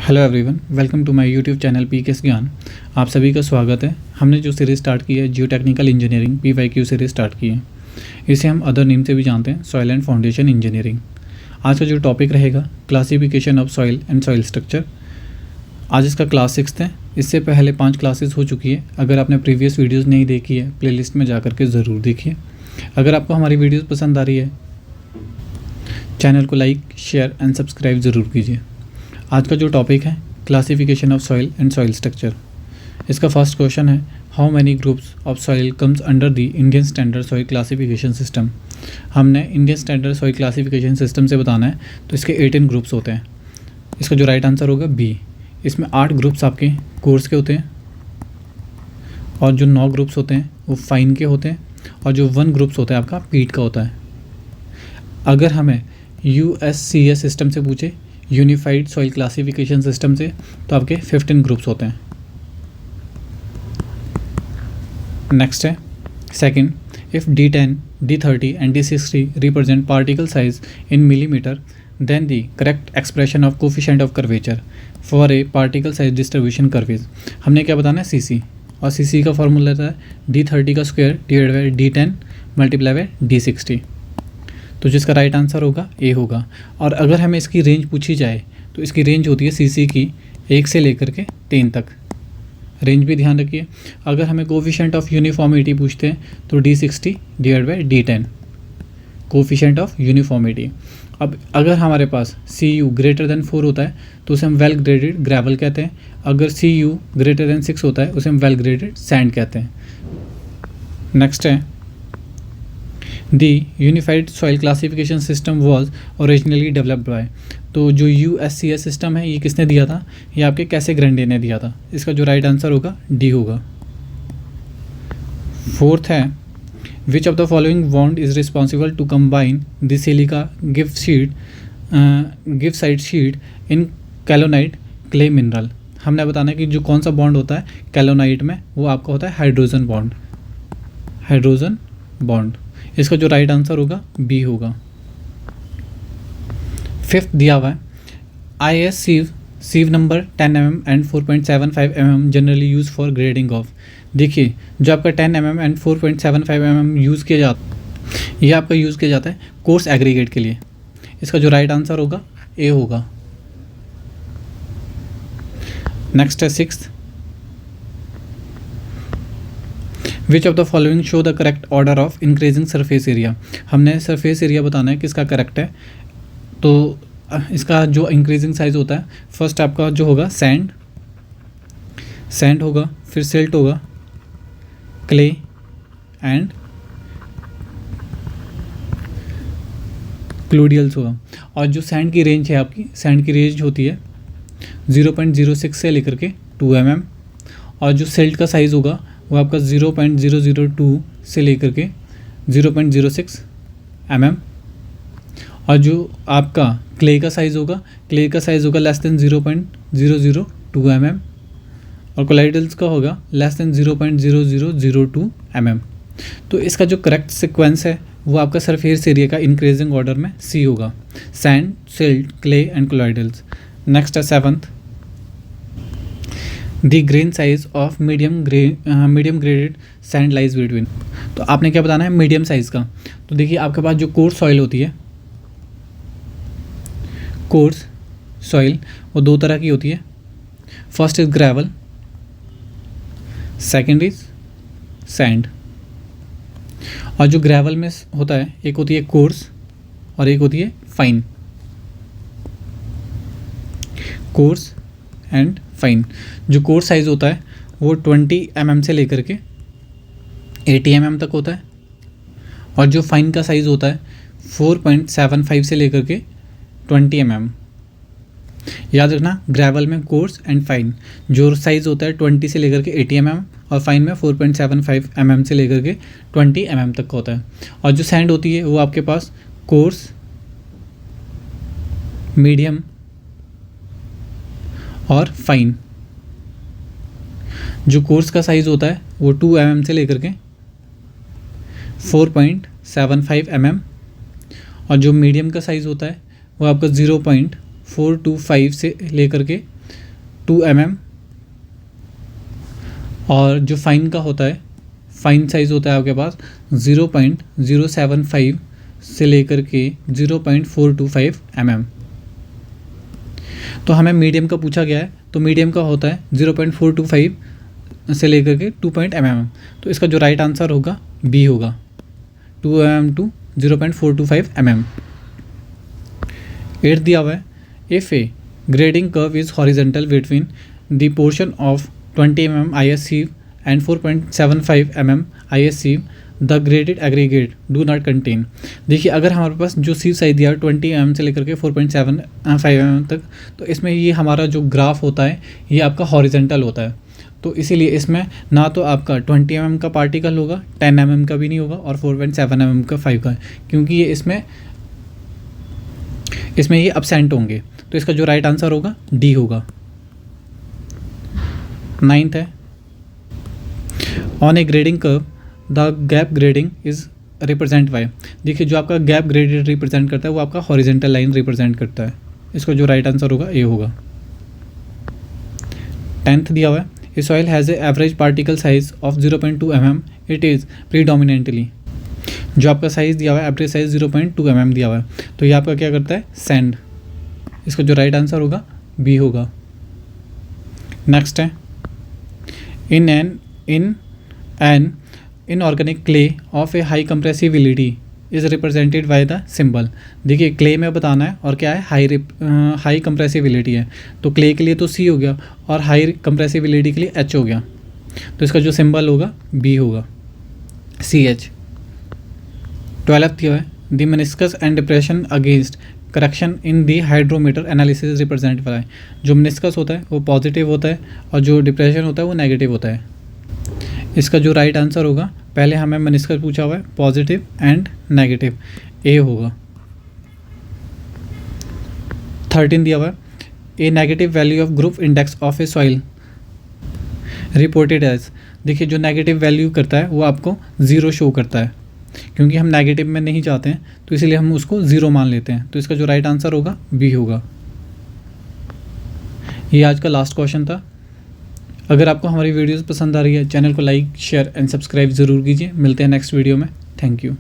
Hello everyone, welcome to my YouTube channel PKS Gyan. आप सभी का स्वागत है। हमने जो सीरीज़ स्टार्ट की है जियो technical engineering PYQ series start की है। इसे हम अदर नेम से भी जानते हैं, सॉइल एंड फाउंडेशन इंजीनियरिंग। आज का जो टॉपिक रहेगा classification of soil and soil structure. आज इसका क्लास 6 है। इससे पहले 5 क्लासेस हो चुकी है। अगर आपने प्रीवियस वीडियोज़ नहीं देखी है, प्लेलिस्ट में जा करके ज़रूर देखिए। अगर आपको हमारी वीडियोज़ पसंद आ रही है, चैनल को लाइक, शेयर एंड सब्सक्राइब ज़रूर कीजिए। आज का जो टॉपिक है classification of soil and soil structure. इसका फर्स्ट क्वेश्चन है, how many groups of soil comes under the Indian standard soil classification system. हमने Indian standard soil classification system से बताना है, तो इसके 18 ग्रुप्स होते हैं। इसका जो राइट आंसर होगा बी। इसमें 8 ग्रुप्स आपके कोर्स के होते हैं और जो 9 ग्रुप्स होते हैं वो फाइन के होते हैं और जो 1 ग्रुप्स होता है आपका पीट का होता है। अगर हमें USCS सिस्टम से पूछे, यूनिफाइड सॉइल क्लासिफिकेशन सिस्टम से, तो आपके 15 ग्रुप्स होते हैं। नेक्स्ट है second, if D10, D30 and D60 represent particle size in millimetre, then the correct expression of coefficient of curvature for a particle size distribution curve is. हमने क्या बताना है, CC, और CC का फॉर्मूला रहता है D30 का square divide by D10 multiply by D60। तो जिसका राइट आंसर होगा ए होगा। और अगर हमें इसकी रेंज पूछी जाए तो इसकी रेंज होती है CC की 1 से लेकर के 10 तक। रेंज भी ध्यान रखिए। अगर हमें कोफिशिएंट ऑफ यूनिफॉर्मिटी पूछते हैं तो D60 divide by D10, coefficient of uniformity. अब अगर हमारे पास CU ग्रेटर देन 4 होता है तो उसे हम वेल ग्रेडेड ग्रेवल कहते हैं। अगर CU ग्रेटर देन 6 होता है उसे हम वेल ग्रेडेड सैंड कहते हैं। नेक्स्ट है, the unified soil classification system was originally developed by. तो जो USCS सिस्टम है ये किसने दिया था, ये आपके कैसेग्रेंडे ने दिया था। इसका जो राइट आंसर होगा डी होगा। फोर्थ है, which of the following bond is responsible to combine the silica gift side sheet in kaolinite clay mineral. हमने बताना है कि जो कौन सा बॉन्ड होता है कैलोनाइट में, वो आपका होता है हाइड्रोजन बॉन्ड। Hydrogen bond. इसका जो राइट आंसर होगा बी होगा। फिफ्थ दिया हुआ है, IS sieve number 10 mm and 4.75 mm generally use for grading of. देखिए, जो आपका 10 mm एंड 4.75 mm यूज़ किया जाता है, ये आपका यूज़ किया जाता है कोर्स एग्रीगेट के लिए। इसका जो राइट आंसर होगा ए होगा। नेक्स्ट है sixth, which of the following show the correct order of increasing surface area. हमने सरफेस एरिया बताना है किसका करेक्ट है। तो इसका जो इंक्रीजिंग साइज होता है, फर्स्ट आपका जो होगा सैंड होगा, फिर सिल्ट होगा, क्ले एंड क्लूडियल्स होगा। और जो सैंड की रेंज है आपकी, सैंड की रेंज होती है 0.06 से लेकर के 2 mm। और जो सिल्ट का साइज़ होगा वो आपका 0.002 से लेकर के 0.06 mm। और जो आपका क्ले का साइज़ होगा लेस देन 0.002 mm। और कोलाइडल्स का होगा लेस देन 0.0002 mm। तो इसका जो करेक्ट सीक्वेंस है वो आपका सरफेस एरिया का इंक्रीजिंग ऑर्डर में सी होगा, sand, silt, clay and colloidals. Next है seventh, the grain size of medium graded sand lies between. तो आपने क्या बताना है, मीडियम साइज़ का। तो देखिए, आपके पास जो कोर्स सॉइल होती है, कोर्स सॉइल वो 2 तरह की होती है। First is gravel, second is sand. और जो ग्रेवल में होता है, एक होती है कोर्स और एक होती है फाइन। Course and fine. जो कोर्स साइज़ होता है वो 20 mm से लेकर के 80 mm तक होता है। और जो फाइन का साइज़ होता है 4.75 से लेकर के 20 mm। याद रखना, ग्रेवल में कोर्स एंड फाइन जो साइज़ होता है 20 से लेकर के 80 mm और फाइन में 4.75 mm से लेकर के 20 mm तक का होता है। और जो सैंड होती है वो आपके पास कोर्स, मीडियम और फाइन। जो कोर्स का साइज़ होता है वो 2 mm से लेकर के 4.75 mm। और जो मीडियम का साइज़ होता है वो आपका 0.425 से लेकर के 2 mm, और जो फाइन का होता है, फाइन साइज़ होता है आपके पास 0.075 से लेकर के 0.425 mm। तो हमें मीडियम का पूछा गया है, तो मीडियम का होता है 0.425 से लेकर के 2 mm। तो इसका जो राइट आंसर होगा बी होगा, 2 mm टू 0.425 mm। 8 दिया हुआ है, if A grading curve is horizontal between the portion of 20 mm IS sieve and 4.75 mm IS sieve, the graded aggregate do not contain. देखिए अगर हमारे पास जो सीव साइज दिया है 20 mm से लेकर के 4.75 mm तक, तो इसमें ये हमारा जो ग्राफ होता है ये आपका हॉरिजेंटल होता है। तो इसीलिए इसमें ना तो आपका 20 mm का पार्टिकल होगा, 10 mm का भी नहीं होगा, और 4.7 mm का 5 का है, क्योंकि ये इसमें ये absent होंगे। तो इसका जो राइट आंसर होगा डी होगा। 9th है, on A grading curve the gap grading is represent by. देखिए जो आपका गैप ग्रेडेड रिप्रेजेंट करता है वो आपका हॉरिजेंटल लाइन रिप्रेजेंट करता है। इसका जो राइट आंसर होगा ए होगा। 10th दिया हुआ है, a soil has a average particle size of 0.2 mm, it is predominantly. जो आपका साइज़ दिया हुआ है एवरेज साइज 0.2 mm दिया हुआ है, तो ये आपका क्या करता है, सैंड। इसका जो राइट आंसर होगा बी होगा। नेक्स्ट है, in an inorganic clay of a high compressibility is represented by the symbol। देखिए क्ले में बताना है और क्या है, हाई कंप्रेसिबिलिटी है, तो क्ले के लिए तो सी हो गया और हाई कंप्रेसिबिलिटी के लिए एच हो गया। तो इसका जो सिंबल होगा बी होगा, CH। 12th क्या है, the meniscus and depression against correction in the hydrometer analysis represent by. जो मेनिस्कस होता है वो पॉजिटिव होता है और जो डिप्रेशन होता है वो नेगेटिव होता है। इसका जो राइट आंसर होगा, पहले हमें मेनिस्कस पूछा हुआ है, पॉजिटिव एंड नेगेटिव, ए होगा। 13 दिया हुआ है, a negative value of group index of a soil reported as. देखिए जो नेगेटिव वैल्यू करता है वो आपको 0 शो करता है, क्योंकि हम नेगेटिव में नहीं चाहते हैं, तो इसलिए हम उसको 0 मान लेते हैं। तो इसका जो राइट आंसर होगा बी होगा। ये आज का लास्ट क्वेश्चन था। अगर आपको हमारी वीडियोस पसंद आ रही है, चैनल को लाइक, शेयर एंड सब्सक्राइब ज़रूर कीजिए। मिलते हैं नेक्स्ट वीडियो में। Thank you.